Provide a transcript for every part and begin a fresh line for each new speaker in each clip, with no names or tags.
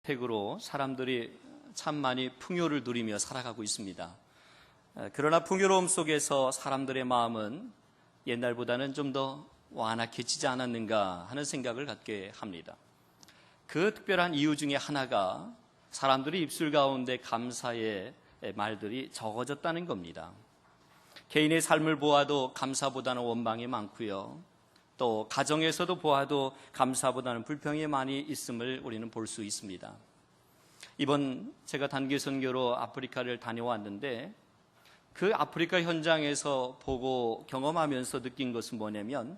주택으로 사람들이 참 많이 풍요를 누리며 살아가고 있습니다. 그러나 풍요로움 속에서 사람들의 마음은 옛날보다는 좀 더 완악해지지 않았는가 하는 생각을 갖게 합니다. 그 특별한 이유 중에 하나가 사람들이 입술 가운데 감사의 말들이 적어졌다는 겁니다. 개인의 삶을 보아도 감사보다는 원망이 많고요. 또 가정에서도 보아도 감사보다는 불평이 많이 있음을 우리는 볼 수 있습니다. 이번 제가 단기 선교로 아프리카를 다녀왔는데 그 아프리카 현장에서 보고 경험하면서 느낀 것은 뭐냐면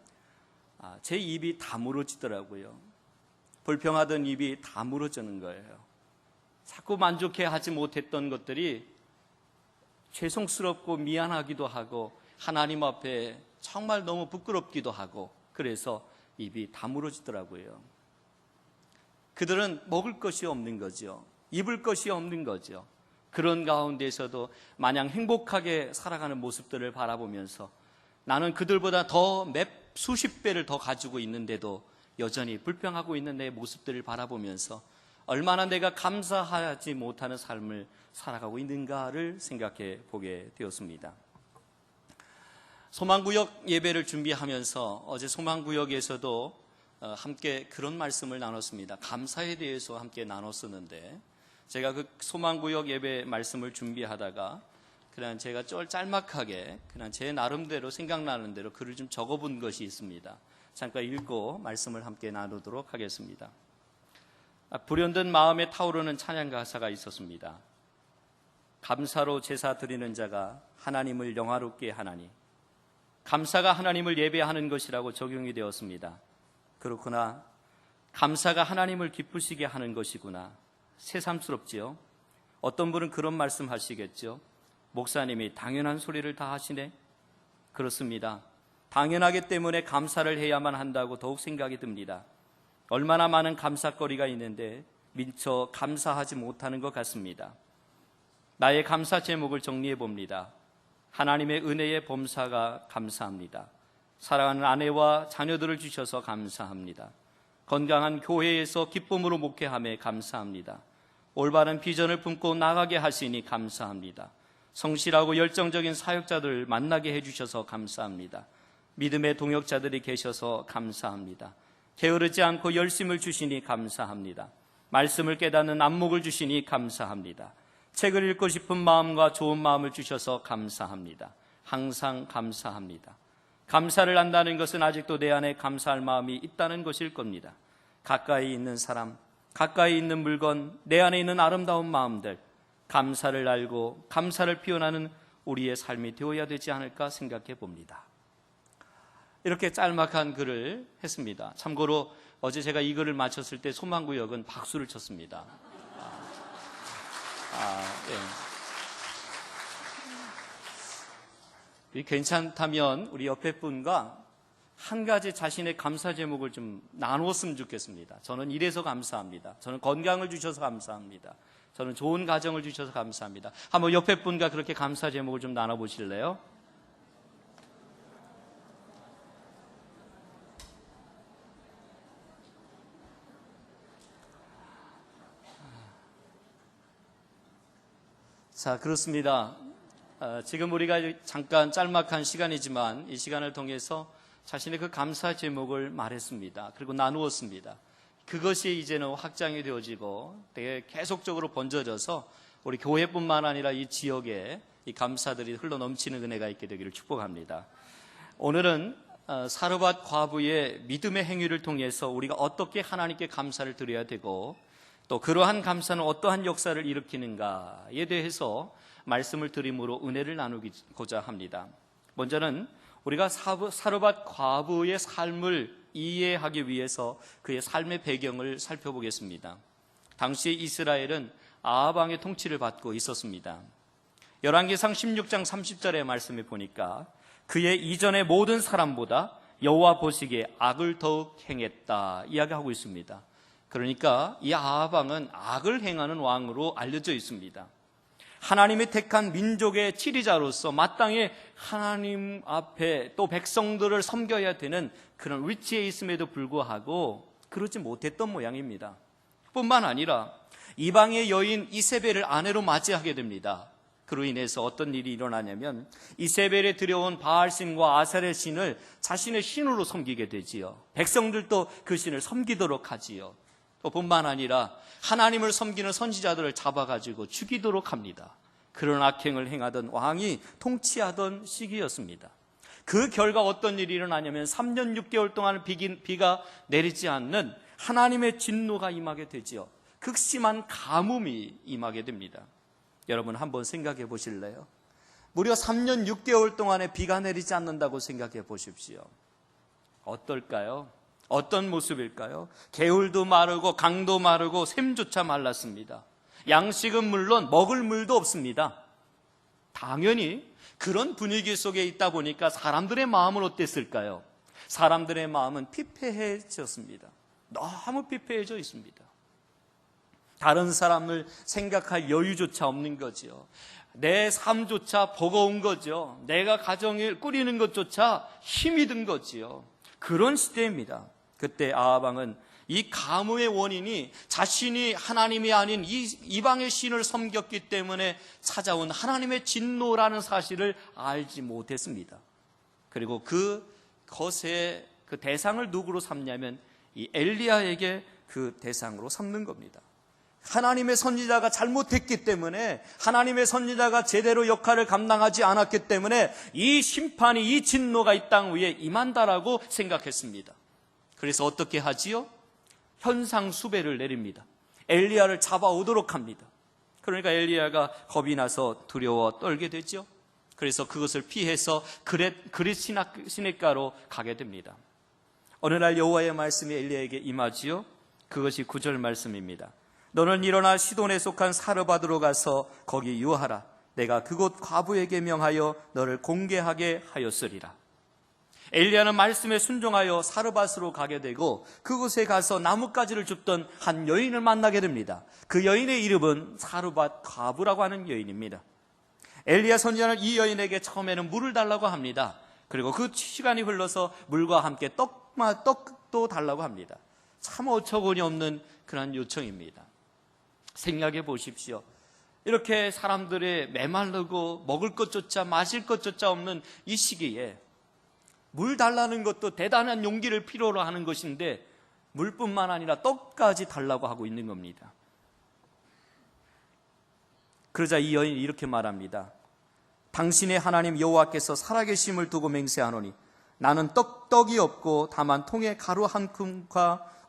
제 입이 다물어지더라고요. 불평하던 입이 다물어지는 거예요. 자꾸 만족해 하지 못했던 것들이 죄송스럽고 미안하기도 하고 하나님 앞에 정말 너무 부끄럽기도 하고 그래서 입이 다물어지더라고요. 그들은 먹을 것이 없는 거죠. 입을 것이 없는 거죠. 그런 가운데서도 마냥 행복하게 살아가는 모습들을 바라보면서 나는 그들보다 더 수십 배를 더 가지고 있는데도 여전히 불평하고 있는 내 모습들을 바라보면서 얼마나 내가 감사하지 못하는 삶을 살아가고 있는가를 생각해 보게 되었습니다. 소망구역 예배를 준비하면서 어제 소망구역에서도 함께 그런 말씀을 나눴습니다. 감사에 대해서 함께 나눴었는데 제가 그 소망구역 예배 말씀을 준비하다가 그냥 제가 짤막하게 그냥 제 나름대로 생각나는 대로 글을 좀 적어본 것이 있습니다. 잠깐 읽고 말씀을 함께 나누도록 하겠습니다. 불현듯 마음에 타오르는 찬양 가사가 있었습니다. 감사로 제사 드리는 자가 하나님을 영화롭게 하나니 감사가 하나님을 예배하는 것이라고 적용이 되었습니다. 그렇구나. 감사가 하나님을 기쁘시게 하는 것이구나. 새삼스럽지요. 어떤 분은 그런 말씀 하시겠죠. 목사님이 당연한 소리를 다 하시네. 그렇습니다. 당연하기 때문에 감사를 해야만 한다고 더욱 생각이 듭니다. 얼마나 많은 감사거리가 있는데 미처 감사하지 못하는 것 같습니다. 나의 감사 제목을 정리해 봅니다. 하나님의 은혜의 범사가 감사합니다. 사랑하는 아내와 자녀들을 주셔서 감사합니다. 건강한 교회에서 기쁨으로 목회함에 감사합니다. 올바른 비전을 품고 나가게 하시니 감사합니다. 성실하고 열정적인 사역자들을 만나게 해주셔서 감사합니다. 믿음의 동역자들이 계셔서 감사합니다. 게으르지 않고 열심을 주시니 감사합니다. 말씀을 깨닫는 안목을 주시니 감사합니다. 책을 읽고 싶은 마음과 좋은 마음을 주셔서 감사합니다. 항상 감사합니다. 감사를 한다는 것은 아직도 내 안에 감사할 마음이 있다는 것일 겁니다. 가까이 있는 사람, 가까이 있는 물건, 내 안에 있는 아름다운 마음들, 감사를 알고 감사를 표현하는 우리의 삶이 되어야 되지 않을까 생각해 봅니다. 이렇게 짤막한 글을 했습니다. 참고로 어제 제가 이 글을 마쳤을 때 소망구역은 박수를 쳤습니다. 네. 괜찮다면 우리 옆에 분과 한 가지 자신의 감사 제목을 좀 나누었으면 좋겠습니다. 저는 이래서 감사합니다. 저는 건강을 주셔서 감사합니다. 저는 좋은 가정을 주셔서 감사합니다. 한번 옆에 분과 그렇게 감사 제목을 좀 나눠보실래요? 자, 그렇습니다. 지금 우리가 잠깐 짤막한 시간이지만 이 시간을 통해서 자신의 그 감사 제목을 말했습니다. 그리고 나누었습니다. 그것이 이제는 확장이 되어지고 되게 계속적으로 번져져서 우리 교회뿐만 아니라 이 지역에 이 감사들이 흘러넘치는 은혜가 있게 되기를 축복합니다. 오늘은 사르밧 과부의 믿음의 행위를 통해서 우리가 어떻게 하나님께 감사를 드려야 되고 또 그러한 감사는 어떠한 역사를 일으키는가에 대해서 말씀을 드림으로 은혜를 나누고자 합니다. 먼저는 우리가 사르밧 과부의 삶을 이해하기 위해서 그의 삶의 배경을 살펴보겠습니다. 당시 이스라엘은 아합 왕의 통치를 받고 있었습니다. 열왕기상 16장 30절의 말씀에 보니까 그의 이전의 모든 사람보다 여호와 보시기에 악을 더욱 행했다 이야기하고 있습니다. 그러니까 이 아합 왕은 악을 행하는 왕으로 알려져 있습니다. 하나님이 택한 민족의 지리자로서 마땅히 하나님 앞에 또 백성들을 섬겨야 되는 그런 위치에 있음에도 불구하고 그러지 못했던 모양입니다. 뿐만 아니라 이방의 여인 이세벨을 아내로 맞이하게 됩니다. 그로 인해서 어떤 일이 일어나냐면 이세벨에 들여온 바알신과 아세레 신을 자신의 신으로 섬기게 되지요. 백성들도 그 신을 섬기도록 하지요. 또 뿐만 아니라 하나님을 섬기는 선지자들을 잡아가지고 죽이도록 합니다. 그런 악행을 행하던 왕이 통치하던 시기였습니다. 그 결과 어떤 일이 일어나냐면 3년 6개월 동안 비가 내리지 않는 하나님의 진노가 임하게 되지요. 극심한 가뭄이 임하게 됩니다. 여러분 한번 생각해 보실래요? 무려 3년 6개월 동안에 비가 내리지 않는다고 생각해 보십시오. 어떨까요? 어떤 모습일까요? 개울도 마르고 강도 마르고 샘조차 말랐습니다. 양식은 물론 먹을 물도 없습니다. 당연히 그런 분위기 속에 있다 보니까 사람들의 마음은 어땠을까요? 사람들의 마음은 피폐해졌습니다. 너무 피폐해져 있습니다. 다른 사람을 생각할 여유조차 없는 거죠. 내 삶조차 버거운 거죠. 내가 가정을 꾸리는 것조차 힘이 든 거지요. 그런 시대입니다. 그때 아합 왕은 이 가뭄의 원인이 자신이 하나님이 아닌 이방의 신을 섬겼기 때문에 찾아온 하나님의 진노라는 사실을 알지 못했습니다. 그리고 그것의 그 대상을 누구로 삼냐면 이 엘리야에게 그 대상으로 삼는 겁니다. 하나님의 선지자가 잘못했기 때문에, 하나님의 선지자가 제대로 역할을 감당하지 않았기 때문에 이 심판이, 이 진노가 이 땅 위에 임한다라고 생각했습니다. 그래서 어떻게 하지요? 현상수배를 내립니다. 엘리야를 잡아오도록 합니다. 그러니까 엘리야가 겁이 나서 두려워 떨게 되죠. 그래서 그것을 피해서 그릿 시냇가로 가게 됩니다. 어느 날 여호와의 말씀이 엘리야에게 임하지요. 그것이 9절 말씀입니다. 너는 일어나 시돈에 속한 사르밧으로 가서 거기 유하라. 내가 그곳 과부에게 명하여 너를 공개하게 하였으리라. 엘리야는 말씀에 순종하여 사르밧으로 가게 되고 그곳에 가서 나뭇가지를 줍던 한 여인을 만나게 됩니다. 그 여인의 이름은 사르밧 과부라고 하는 여인입니다. 엘리야 선지자는 이 여인에게 처음에는 물을 달라고 합니다. 그리고 그 시간이 흘러서 물과 함께 떡도 달라고 합니다. 참 어처구니 없는 그런 요청입니다. 생각해 보십시오. 이렇게 사람들의 메마르고 먹을 것조차 마실 것조차 없는 이 시기에 물 달라는 것도 대단한 용기를 필요로 하는 것인데 물뿐만 아니라 떡까지 달라고 하고 있는 겁니다. 그러자 이 여인이 이렇게 말합니다. 당신의 하나님 여호와께서 살아계심을 두고 맹세하노니 나는 떡이 없고 다만 통에 가루 한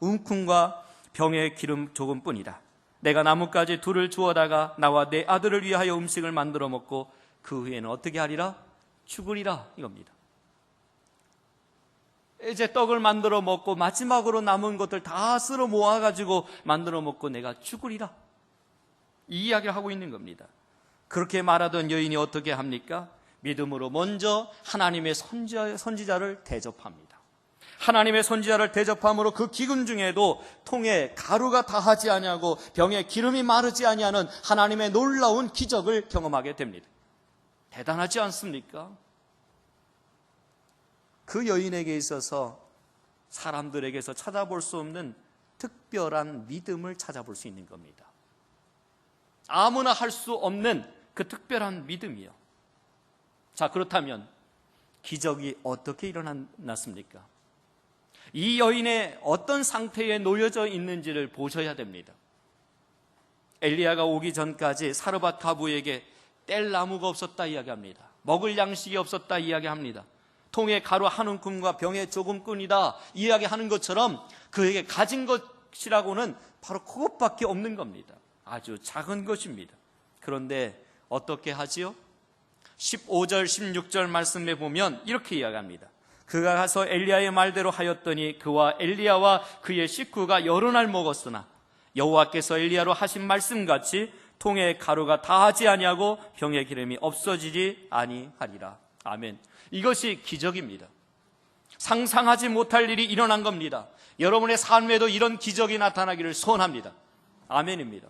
움큼과 병에 기름 조금뿐이다. 내가 나뭇가지 둘을 주워다가 나와 내 아들을 위하여 음식을 만들어 먹고 그 후에는 어떻게 하리라? 죽으리라 이겁니다. 이제 떡을 만들어 먹고 마지막으로 남은 것들 다 쓸어 모아가지고 만들어 먹고 내가 죽으리라. 이 이야기를 하고 있는 겁니다. 그렇게 말하던 여인이 어떻게 합니까? 믿음으로 먼저 하나님의 선지자를 대접합니다. 하나님의 선지자를 대접함으로 그 기근 중에도 통에 가루가 다하지 아니하고 병에 기름이 마르지 아니하는 하나님의 놀라운 기적을 경험하게 됩니다. 대단하지 않습니까? 그 여인에게 있어서 사람들에게서 찾아볼 수 없는 특별한 믿음을 찾아볼 수 있는 겁니다. 아무나 할 수 없는 그 특별한 믿음이요. 자, 그렇다면 기적이 어떻게 일어났습니까? 이 여인의 어떤 상태에 놓여져 있는지를 보셔야 됩니다. 엘리야가 오기 전까지 사르밧 과부에게 뗄 나무가 없었다 이야기합니다. 먹을 양식이 없었다 이야기합니다. 통에 가루 한 움큼과 병에 조금뿐이다 이야기하는 것처럼 그에게 가진 것이라고는 바로 그것밖에 없는 겁니다. 아주 작은 것입니다. 그런데 어떻게 하지요? 15절 16절 말씀에 보면 이렇게 이야기합니다. 그가 가서 엘리야의 말대로 하였더니 그와 엘리야와 그의 식구가 여러 날 먹었으나 여호와께서 엘리야로 하신 말씀같이 통에 가루가 다하지 아니하고 병의 기름이 없어지지 아니하리라. 아멘. 이것이 기적입니다. 상상하지 못할 일이 일어난 겁니다. 여러분의 삶에도 이런 기적이 나타나기를 소원합니다. 아멘입니다.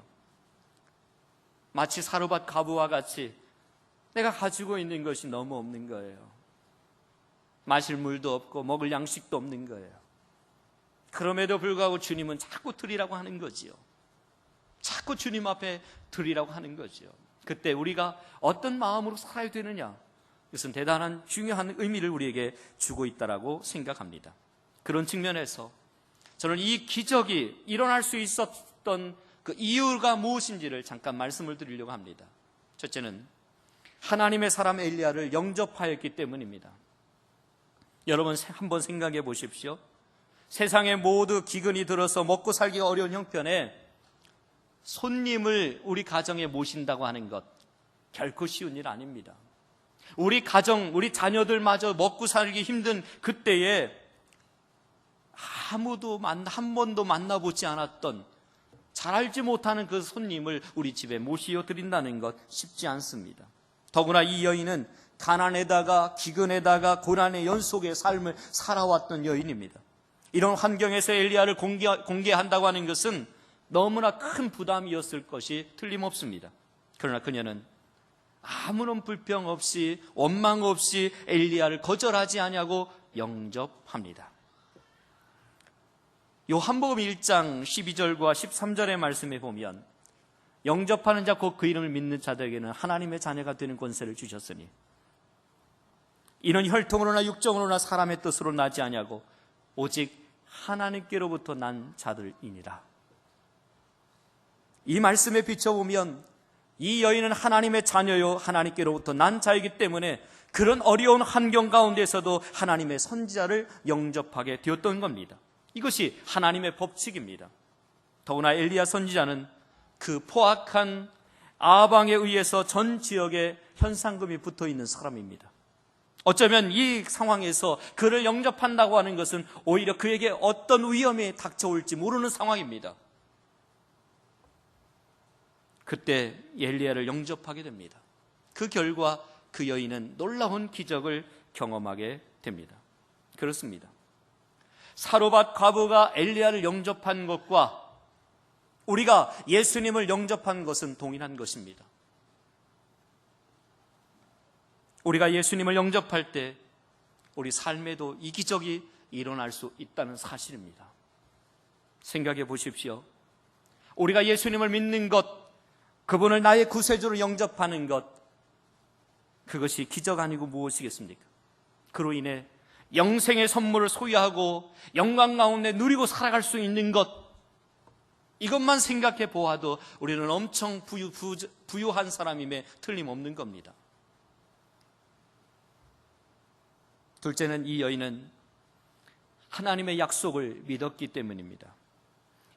마치 사르밧 과부와 같이 내가 가지고 있는 것이 너무 없는 거예요. 마실 물도 없고 먹을 양식도 없는 거예요. 그럼에도 불구하고 주님은 자꾸 드리라고 하는 거지요. 자꾸 주님 앞에 드리라고 하는 거죠. 그때 우리가 어떤 마음으로 살아야 되느냐, 이것은 대단한 중요한 의미를 우리에게 주고 있다고 생각합니다. 그런 측면에서 저는 이 기적이 일어날 수 있었던 그 이유가 무엇인지를 잠깐 말씀을 드리려고 합니다. 첫째는 하나님의 사람 엘리야를 영접하였기 때문입니다. 여러분 한번 생각해 보십시오. 세상에 모두 기근이 들어서 먹고 살기가 어려운 형편에 손님을 우리 가정에 모신다고 하는 것 결코 쉬운 일 아닙니다. 우리 가정, 우리 자녀들마저 먹고 살기 힘든 그때에 아무도 한 번도 만나보지 않았던, 잘 알지 못하는 그 손님을 우리 집에 모시어 드린다는 것 쉽지 않습니다. 더구나 이 여인은 가난에다가 기근에다가 고난의 연속의 삶을 살아왔던 여인입니다. 이런 환경에서 엘리야를 공개한다고 하는 것은 너무나 큰 부담이었을 것이 틀림없습니다. 그러나 그녀는 아무런 불평 없이 원망 없이 엘리야를 거절하지 아니하고 영접합니다. 요한복음 1장 12절과 13절의 말씀에 보면 영접하는 자 곧 그 이름을 믿는 자들에게는 하나님의 자녀가 되는 권세를 주셨으니 이는 혈통으로나 육정으로나 사람의 뜻으로 나지 아니하고 오직 하나님께로부터 난 자들이니라. 이 말씀에 비춰보면 이 여인은 하나님의 자녀요 하나님께로부터 난 자이기 때문에 그런 어려운 환경 가운데서도 하나님의 선지자를 영접하게 되었던 겁니다. 이것이 하나님의 법칙입니다. 더구나 엘리야 선지자는 그 포악한 아방에 의해서 전 지역에 현상금이 붙어있는 사람입니다. 어쩌면 이 상황에서 그를 영접한다고 하는 것은 오히려 그에게 어떤 위험이 닥쳐올지 모르는 상황입니다. 그때 엘리야를 영접하게 됩니다. 그 결과 그 여인은 놀라운 기적을 경험하게 됩니다. 그렇습니다. 사로밧 과부가 엘리야를 영접한 것과 우리가 예수님을 영접한 것은 동일한 것입니다. 우리가 예수님을 영접할 때 우리 삶에도 이 기적이 일어날 수 있다는 사실입니다. 생각해 보십시오. 우리가 예수님을 믿는 것, 그분을 나의 구세주로 영접하는 것, 그것이 기적 아니고 무엇이겠습니까? 그로 인해 영생의 선물을 소유하고 영광 가운데 누리고 살아갈 수 있는 것, 이것만 생각해 보아도 우리는 엄청 부유한 사람임에 틀림없는 겁니다. 둘째는 이 여인은 하나님의 약속을 믿었기 때문입니다.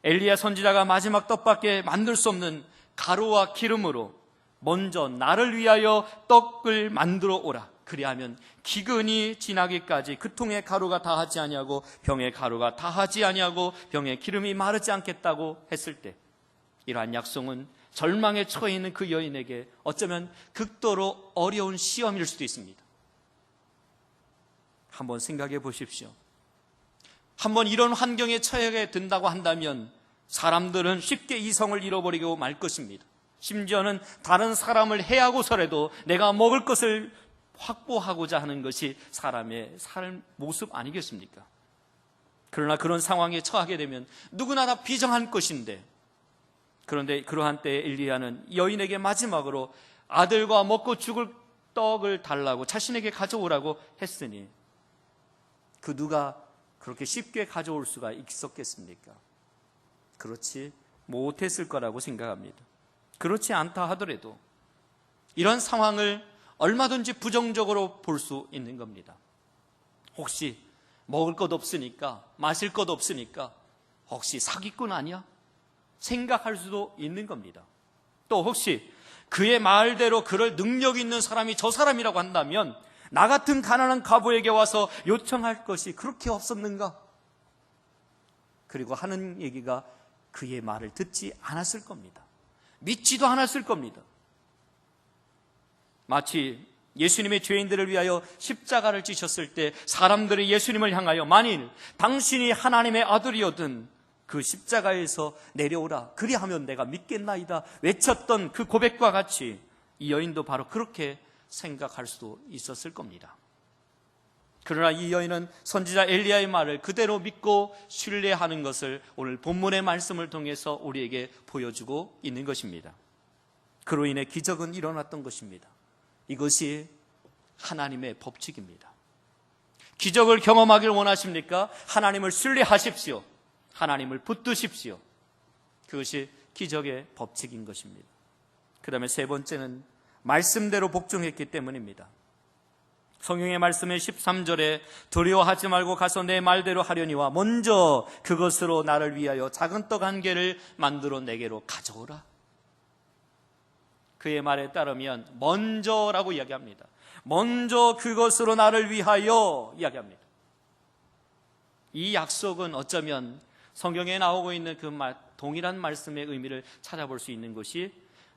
엘리야 선지자가 마지막 떡밖에 만들 수 없는 가루와 기름으로 먼저 나를 위하여 떡을 만들어 오라. 그리하면 기근이 지나기까지 그 통에 가루가 다하지 아니하고 병에 가루가 다하지 아니하고 병에 기름이 마르지 않겠다고 했을 때, 이러한 약속은 절망에 처해 있는 그 여인에게 어쩌면 극도로 어려운 시험일 수도 있습니다. 한번 생각해 보십시오. 한번 이런 환경에 처하게 된다고 한다면 사람들은 쉽게 이성을 잃어버리고 말 것입니다. 심지어는 다른 사람을 해하고서라도 내가 먹을 것을 확보하고자 하는 것이 사람의 삶 모습 아니겠습니까? 그러나 그런 상황에 처하게 되면 누구나 다 비정한 것인데, 그런데 그러한 때에 엘리야는 여인에게 마지막으로 아들과 먹고 죽을 떡을 달라고 자신에게 가져오라고 했으니 그 누가 그렇게 쉽게 가져올 수가 있었겠습니까? 그렇지 못했을 거라고 생각합니다. 그렇지 않다 하더라도 이런 상황을 얼마든지 부정적으로 볼 수 있는 겁니다. 혹시 먹을 것 없으니까, 마실 것 없으니까 혹시 사기꾼 아니야? 생각할 수도 있는 겁니다. 또 혹시 그의 말대로 그럴 능력 있는 사람이 저 사람이라고 한다면 나 같은 가난한 과부에게 와서 요청할 것이 그렇게 없었는가? 그리고 하는 얘기가 그의 말을 듣지 않았을 겁니다. 믿지도 않았을 겁니다. 마치 예수님의 죄인들을 위하여 십자가를 지셨을 때 사람들이 예수님을 향하여 만일 당신이 하나님의 아들이었든 그 십자가에서 내려오라, 그리하면 내가 믿겠나이다 외쳤던 그 고백과 같이 이 여인도 바로 그렇게 생각할 수도 있었을 겁니다. 그러나 이 여인은 선지자 엘리야의 말을 그대로 믿고 신뢰하는 것을 오늘 본문의 말씀을 통해서 우리에게 보여주고 있는 것입니다. 그로 인해 기적은 일어났던 것입니다. 이것이 하나님의 법칙입니다. 기적을 경험하길 원하십니까? 하나님을 신뢰하십시오. 하나님을 붙드십시오. 그것이 기적의 법칙인 것입니다. 그 다음에 세 번째는 말씀대로 복종했기 때문입니다. 성경의 말씀의 13절에 두려워하지 말고 가서 내 말대로 하려니와 먼저 그것으로 나를 위하여 작은 떡 한 개를 만들어 내게로 가져오라. 그의 말에 따르면 먼저라고 이야기합니다. 먼저 그것으로 나를 위하여 이야기합니다. 이 약속은 어쩌면 성경에 나오고 있는 그 동일한 말씀의 의미를 찾아볼 수 있는 것이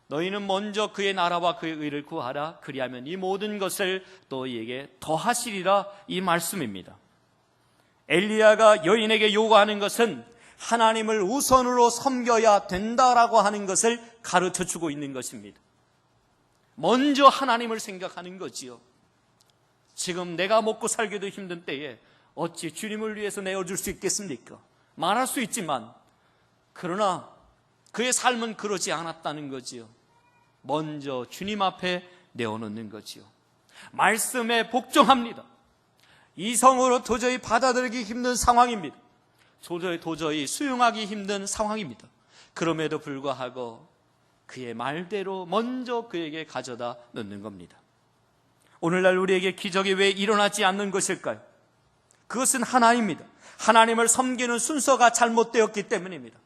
너희는 먼저 그의 나라와 그의 의를 구하라. 그리하면 이 모든 것을 너희에게 더하시리라. 이 말씀입니다. 엘리야가 여인에게 요구하는 것은 하나님을 우선으로 섬겨야 된다라고 하는 것을 가르쳐주고 있는 것입니다. 먼저 하나님을 생각하는 거지요. 지금 내가 먹고 살기도 힘든 때에 어찌 주님을 위해서 내어줄 수 있겠습니까? 말할 수 있지만 그러나 그의 삶은 그러지 않았다는 거지요. 먼저 주님 앞에 내어놓는 거지요. 말씀에 복종합니다. 이성으로 도저히 받아들이기 힘든 상황입니다. 도저히 수용하기 힘든 상황입니다. 그럼에도 불구하고 그의 말대로 먼저 그에게 가져다 놓는 겁니다. 오늘날 우리에게 기적이 왜 일어나지 않는 것일까요? 그것은 하나입니다. 하나님을 섬기는 순서가 잘못되었기 때문입니다.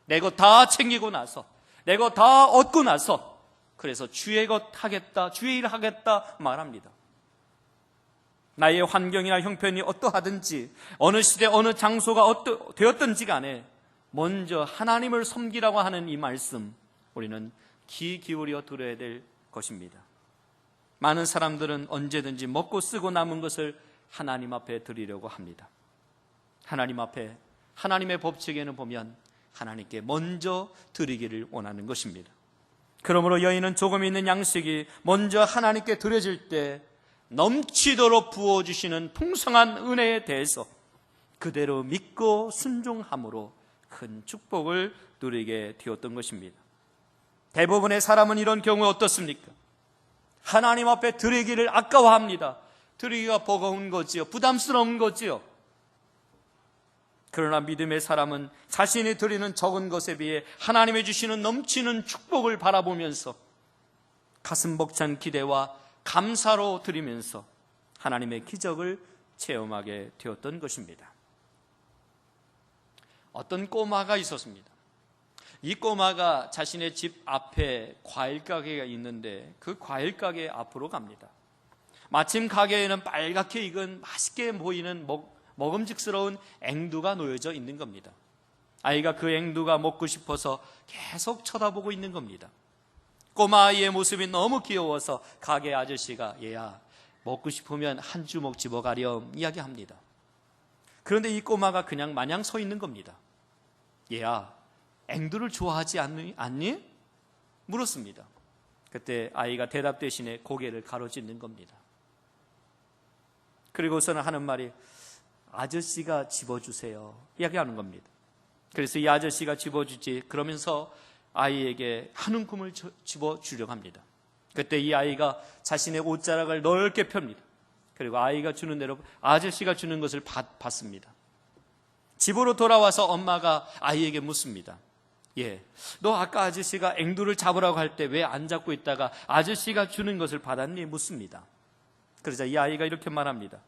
내 것 다 챙기고 나서, 내 것 다 얻고 나서 그래서 주의 것 하겠다, 주의 일 하겠다 말합니다. 나의 환경이나 형편이 어떠하든지 어느 시대 어느 장소가 되었든지 간에 먼저 하나님을 섬기라고 하는 이 말씀 우리는 귀 기울여 들어야 될 것입니다. 많은 사람들은 언제든지 먹고 쓰고 남은 것을 하나님 앞에 드리려고 합니다. 하나님 앞에 하나님의 법칙에는 보면 하나님께 먼저 드리기를 원하는 것입니다. 그러므로 여인은 조금 있는 양식이 먼저 하나님께 드려질 때 넘치도록 부어주시는 풍성한 은혜에 대해서 그대로 믿고 순종함으로 큰 축복을 누리게 되었던 것입니다. 대부분의 사람은 이런 경우에 어떻습니까? 하나님 앞에 드리기를 아까워합니다. 드리기가 버거운 거지요. 부담스러운 거지요. 그러나 믿음의 사람은 자신이 드리는 적은 것에 비해 하나님이 주시는 넘치는 축복을 바라보면서 가슴 벅찬 기대와 감사로 드리면서 하나님의 기적을 체험하게 되었던 것입니다. 어떤 꼬마가 있었습니다. 이 꼬마가 자신의 집 앞에 과일 가게가 있는데 그 과일 가게 앞으로 갑니다. 마침 가게에는 빨갛게 익은 맛있게 보이는 먹음직스러운 앵두가 놓여져 있는 겁니다. 아이가 그 앵두가 먹고 싶어서 계속 쳐다보고 있는 겁니다. 꼬마 아이의 모습이 너무 귀여워서 가게 아저씨가 얘야 먹고 싶으면 한 주먹 집어가렴 이야기합니다. 그런데 이 꼬마가 그냥 마냥 서 있는 겁니다. 얘야 앵두를 좋아하지 않니? 물었습니다. 그때 아이가 대답 대신에 고개를 가로짓는 겁니다. 그리고서는 하는 말이 아저씨가 집어주세요 이야기하는 겁니다. 그래서 이 아저씨가 집어주지 그러면서 아이에게 한 움큼을 집어주려고 합니다. 그때 이 아이가 자신의 옷자락을 넓게 펴니다. 그리고 아이가 주는 대로 아저씨가 주는 것을 받습니다. 집으로 돌아와서 엄마가 아이에게 묻습니다. 너 아까 아저씨가 앵두를 잡으라고 할 때 왜 안 잡고 있다가 아저씨가 주는 것을 받았니? 묻습니다. 그러자 이 아이가 이렇게 말합니다.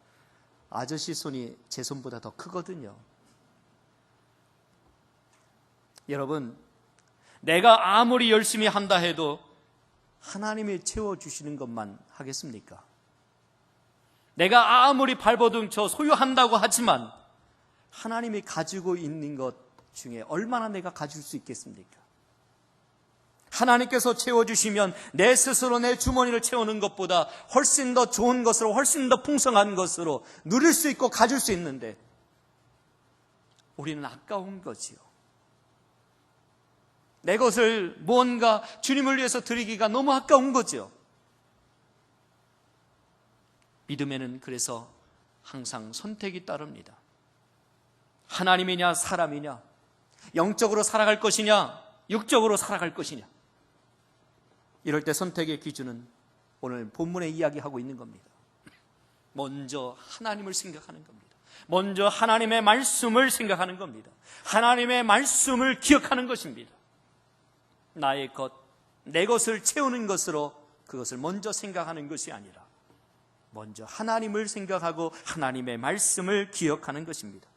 아저씨 손이 제 손보다 더 크거든요. 여러분, 내가 아무리 열심히 한다 해도 하나님이 채워주시는 것만 하겠습니까? 내가 아무리 발버둥쳐 소유한다고 하지만 하나님이 가지고 있는 것 중에 얼마나 내가 가질 수 있겠습니까? 하나님께서 채워주시면 내 스스로 내 주머니를 채우는 것보다 훨씬 더 좋은 것으로 훨씬 더 풍성한 것으로 누릴 수 있고 가질 수 있는데 우리는 아까운 거지요. 내 것을 무언가 주님을 위해서 드리기가 너무 아까운 거지요. 믿음에는 그래서 항상 선택이 따릅니다. 하나님이냐 사람이냐, 영적으로 살아갈 것이냐 육적으로 살아갈 것이냐, 이럴 때 선택의 기준은 오늘 본문에 이야기하고 있는 겁니다. 먼저 하나님을 생각하는 겁니다. 먼저 하나님의 말씀을 생각하는 겁니다. 하나님의 말씀을 기억하는 것입니다. 나의 것, 내 것을 채우는 것으로 그것을 먼저 생각하는 것이 아니라 먼저 하나님을 생각하고 하나님의 말씀을 기억하는 것입니다.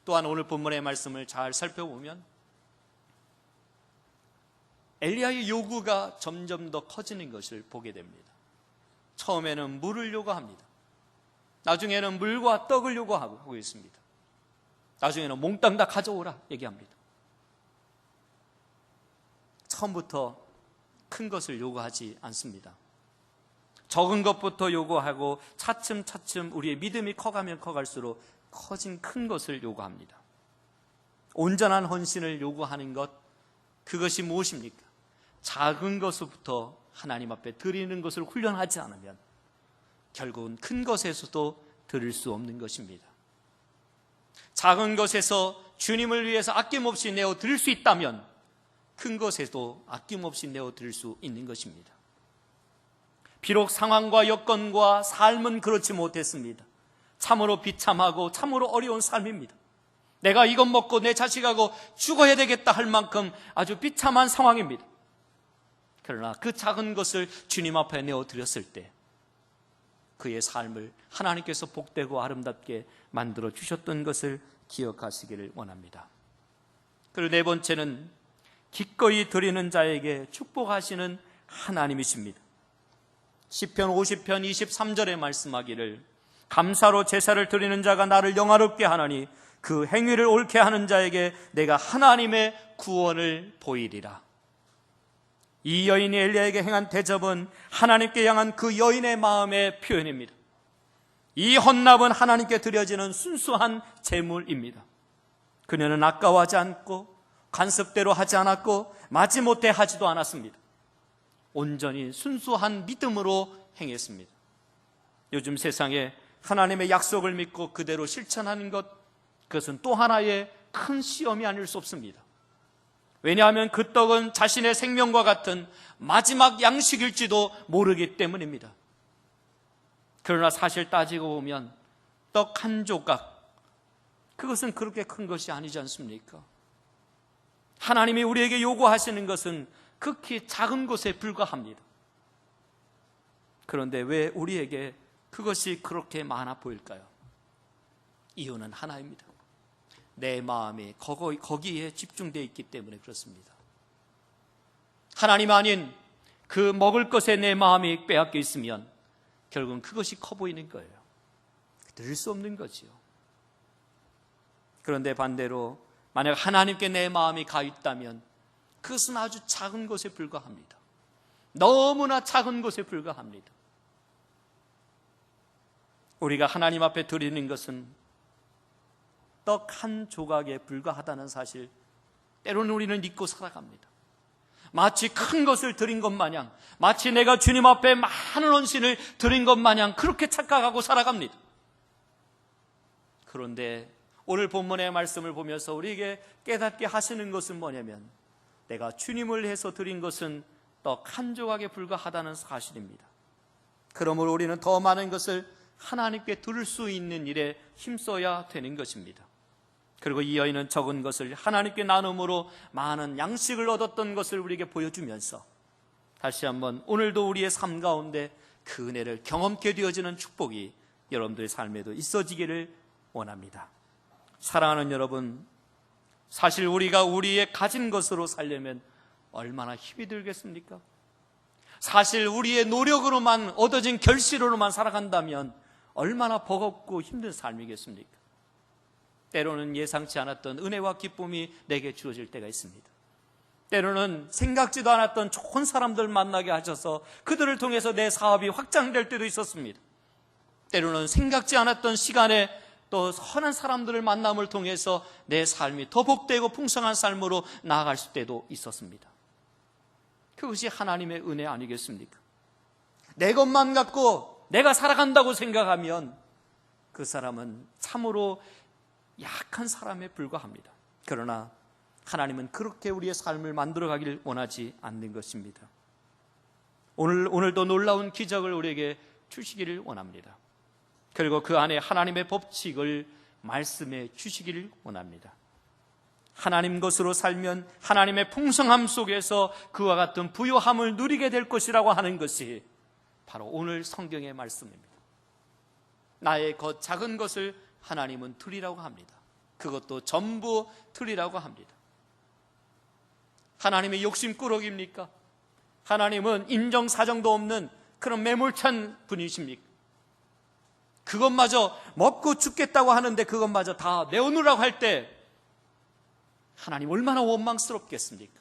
또한 오늘 본문의 말씀을 잘 살펴보면 엘리야의 요구가 점점 더 커지는 것을 보게 됩니다. 처음에는 물을 요구합니다. 나중에는 물과 떡을 요구하고 있습니다. 나중에는 몽땅 다 가져오라 얘기합니다. 처음부터 큰 것을 요구하지 않습니다. 적은 것부터 요구하고 차츰차츰 우리의 믿음이 커가면 커갈수록 커진 큰 것을 요구합니다. 온전한 헌신을 요구하는 것, 그것이 무엇입니까? 작은 것부터 하나님 앞에 드리는 것을 훈련하지 않으면 결국은 큰 것에서도 드릴 수 없는 것입니다. 작은 것에서 주님을 위해서 아낌없이 내어 드릴 수 있다면 큰 것에도 아낌없이 내어 드릴 수 있는 것입니다. 비록 상황과 여건과 삶은 그렇지 못했습니다. 참으로 비참하고 참으로 어려운 삶입니다. 내가 이것 먹고 내 자식하고 죽어야 되겠다 할 만큼 아주 비참한 상황입니다. 그러나 그 작은 것을 주님 앞에 내어드렸을 때 그의 삶을 하나님께서 복되고 아름답게 만들어 주셨던 것을 기억하시기를 원합니다. 그리고 네 번째는 기꺼이 드리는 자에게 축복하시는 하나님이십니다. 시편 50편 23절에 말씀하기를 감사로 제사를 드리는 자가 나를 영화롭게 하나니 그 행위를 옳게 하는 자에게 내가 하나님의 구원을 보이리라. 이 여인이 엘리야에게 행한 대접은 하나님께 향한 그 여인의 마음의 표현입니다. 이 헌납은 하나님께 드려지는 순수한 제물입니다. 그녀는 아까워하지 않고 관습대로 하지 않았고 마지못해 하지도 않았습니다. 온전히 순수한 믿음으로 행했습니다. 요즘 세상에 하나님의 약속을 믿고 그대로 실천하는 것, 그것은 또 하나의 큰 시험이 아닐 수 없습니다. 왜냐하면 그 떡은 자신의 생명과 같은 마지막 양식일지도 모르기 때문입니다. 그러나 사실 따지고 보면 떡 한 조각, 그것은 그렇게 큰 것이 아니지 않습니까? 하나님이 우리에게 요구하시는 것은 극히 작은 것에 불과합니다. 그런데 왜 우리에게 그것이 그렇게 많아 보일까요? 이유는 하나입니다. 내 마음이 거기에 집중되어 있기 때문에 그렇습니다. 하나님 아닌 그 먹을 것에 내 마음이 빼앗겨 있으면 결국은 그것이 커 보이는 거예요. 드릴 수 없는 거지요. 그런데 반대로 만약 하나님께 내 마음이 가 있다면 그것은 아주 작은 것에 불과합니다. 너무나 작은 것에 불과합니다. 우리가 하나님 앞에 드리는 것은 떡 한 조각에 불과하다는 사실, 때로는 우리는 믿고 살아갑니다. 마치 큰 것을 드린 것 마냥, 마치 내가 주님 앞에 많은 헌신을 드린 것 마냥 그렇게 착각하고 살아갑니다. 그런데 오늘 본문의 말씀을 보면서 우리에게 깨닫게 하시는 것은 뭐냐면 내가 주님을 위해서 드린 것은 떡 한 조각에 불과하다는 사실입니다. 그러므로 우리는 더 많은 것을 하나님께 드릴 수 있는 일에 힘써야 되는 것입니다. 그리고 이 여인은 적은 것을 하나님께 나눔으로 많은 양식을 얻었던 것을 우리에게 보여주면서 다시 한번 오늘도 우리의 삶 가운데 그 은혜를 경험케 되어지는 축복이 여러분들의 삶에도 있어지기를 원합니다. 사랑하는 여러분, 사실 우리가 우리의 가진 것으로 살려면 얼마나 힘이 들겠습니까? 사실 우리의 노력으로만 얻어진 결실로만 살아간다면 얼마나 버겁고 힘든 삶이겠습니까? 때로는 예상치 않았던 은혜와 기쁨이 내게 주어질 때가 있습니다. 때로는 생각지도 않았던 좋은 사람들 만나게 하셔서 그들을 통해서 내 사업이 확장될 때도 있었습니다. 때로는 생각지 않았던 시간에 또 선한 사람들을 만남을 통해서 내 삶이 더 복되고 풍성한 삶으로 나아갈 때도 있었습니다. 그것이 하나님의 은혜 아니겠습니까? 내 것만 갖고 내가 살아간다고 생각하면 그 사람은 참으로 약한 사람에 불과합니다. 그러나 하나님은 그렇게 우리의 삶을 만들어가길 원하지 않는 것입니다. 오늘도 놀라운 기적을 우리에게 주시기를 원합니다. 그리고 그 안에 하나님의 법칙을 말씀해 주시기를 원합니다. 하나님 것으로 살면 하나님의 풍성함 속에서 그와 같은 부요함을 누리게 될 것이라고 하는 것이 바로 오늘 성경의 말씀입니다. 나의 작은 것을 하나님은 드리라고 합니다. 그것도 전부 드리라고 합니다. 하나님의 욕심꾸러기입니까? 하나님은 인정사정도 없는 그런 매몰찬 분이십니까? 그것마저 먹고 죽겠다고 하는데 그것마저 다 내어놓으라고 할 때 하나님 얼마나 원망스럽겠습니까?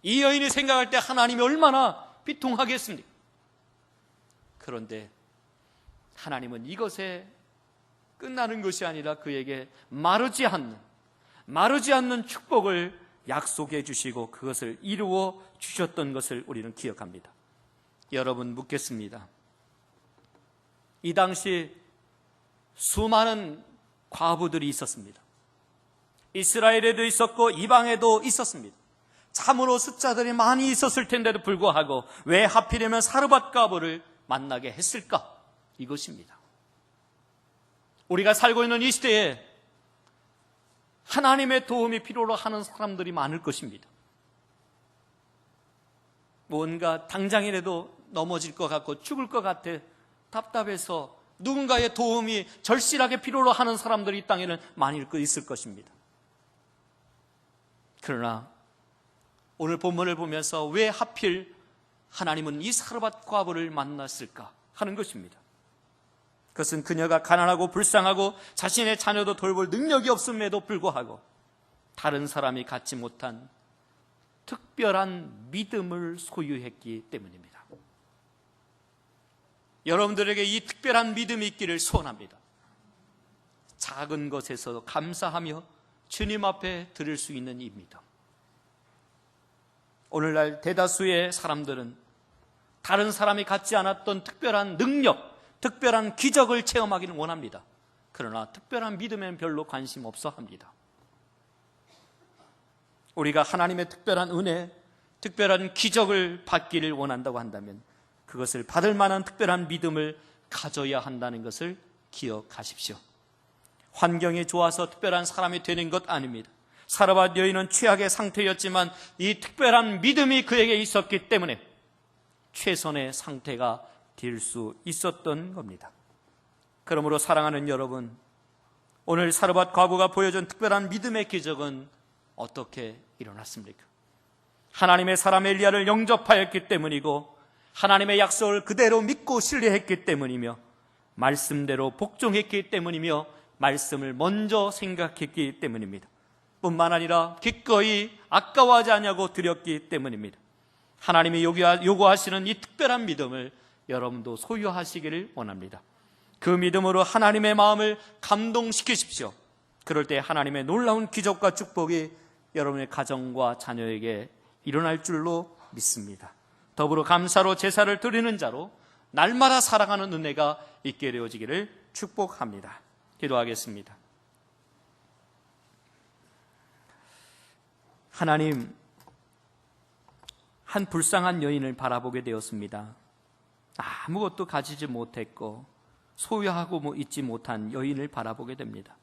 이 여인이 생각할 때 하나님이 얼마나 비통하겠습니까? 그런데 하나님은 이것에 끝나는 것이 아니라 그에게 마르지 않는 축복을 약속해 주시고 그것을 이루어 주셨던 것을 우리는 기억합니다. 여러분, 묻겠습니다. 이 당시 수많은 과부들이 있었습니다. 이스라엘에도 있었고 이방에도 있었습니다. 참으로 숫자들이 많이 있었을 텐데도 불구하고 왜 하필이면 사르밧 과부를 만나게 했을까? 이것입니다. 우리가 살고 있는 이 시대에 하나님의 도움이 필요로 하는 사람들이 많을 것입니다. 뭔가 당장이라도 넘어질 것 같고 죽을 것 같아 답답해서 누군가의 도움이 절실하게 필요로 하는 사람들이 이 땅에는 많이 있을 것입니다. 그러나 오늘 본문을 보면서 왜 하필 하나님은 이 사르밧 과부를 만났을까 하는 것입니다. 그것은 그녀가 가난하고 불쌍하고 자신의 자녀도 돌볼 능력이 없음에도 불구하고 다른 사람이 갖지 못한 특별한 믿음을 소유했기 때문입니다. 여러분들에게 이 특별한 믿음이 있기를 소원합니다. 작은 것에서도 감사하며 주님 앞에 드릴 수 있는 이 믿음. 오늘날 대다수의 사람들은 다른 사람이 갖지 않았던 특별한 능력, 특별한 기적을 체험하기는 원합니다. 그러나 특별한 믿음에는 별로 관심 없어 합니다. 우리가 하나님의 특별한 은혜, 특별한 기적을 받기를 원한다고 한다면 그것을 받을 만한 특별한 믿음을 가져야 한다는 것을 기억하십시오. 환경이 좋아서 특별한 사람이 되는 것 아닙니다. 사르밧 여인은 최악의 상태였지만 이 특별한 믿음이 그에게 있었기 때문에 최선의 상태가 될 수 있었던 겁니다. 그러므로 사랑하는 여러분, 오늘 사르밧 과부가 보여준 특별한 믿음의 기적은 어떻게 일어났습니까? 하나님의 사람 엘리야를 영접하였기 때문이고 하나님의 약속을 그대로 믿고 신뢰했기 때문이며 말씀대로 복종했기 때문이며 말씀을 먼저 생각했기 때문입니다. 뿐만 아니라 기꺼이 아까워하지 않냐고 드렸기 때문입니다. 하나님이 요구하시는 이 특별한 믿음을 여러분도 소유하시기를 원합니다. 그 믿음으로 하나님의 마음을 감동시키십시오. 그럴 때 하나님의 놀라운 기적과 축복이 여러분의 가정과 자녀에게 일어날 줄로 믿습니다. 더불어 감사로 제사를 드리는 자로 날마다 살아가는 은혜가 있게 되어지기를 축복합니다. 기도하겠습니다. 하나님, 한 불쌍한 여인을 바라보게 되었습니다. 아무것도 가지지 못했고 소유하고 있지 못한 여인을 바라보게 됩니다.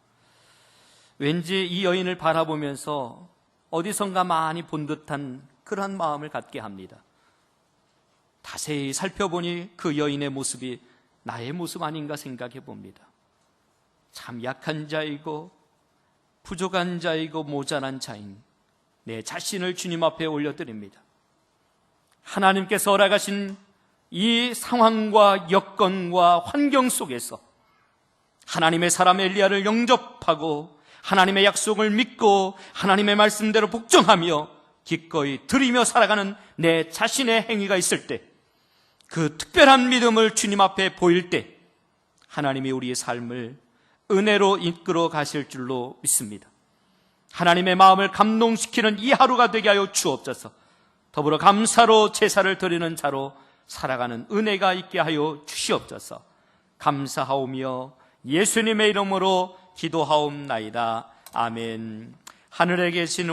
왠지 이 여인을 바라보면서 어디선가 많이 본 듯한 그러한 마음을 갖게 합니다. 자세히 살펴보니 그 여인의 모습이 나의 모습 아닌가 생각해 봅니다. 참 약한 자이고 부족한 자이고 모자란 자인 내 자신을 주님 앞에 올려드립니다. 하나님께서 허락하신 이 상황과 여건과 환경 속에서 하나님의 사람 엘리야를 영접하고 하나님의 약속을 믿고 하나님의 말씀대로 복종하며 기꺼이 드리며 살아가는 내 자신의 행위가 있을 때, 그 특별한 믿음을 주님 앞에 보일 때 하나님이 우리의 삶을 은혜로 이끌어 가실 줄로 믿습니다. 하나님의 마음을 감동시키는 이 하루가 되게 하여 주옵소서. 더불어 감사로 제사를 드리는 자로 살아가는 은혜가 있게 하여 주시옵소서. 감사하오며 예수님의 이름으로 기도하옵나이다. 아멘. 하늘에 계신 우리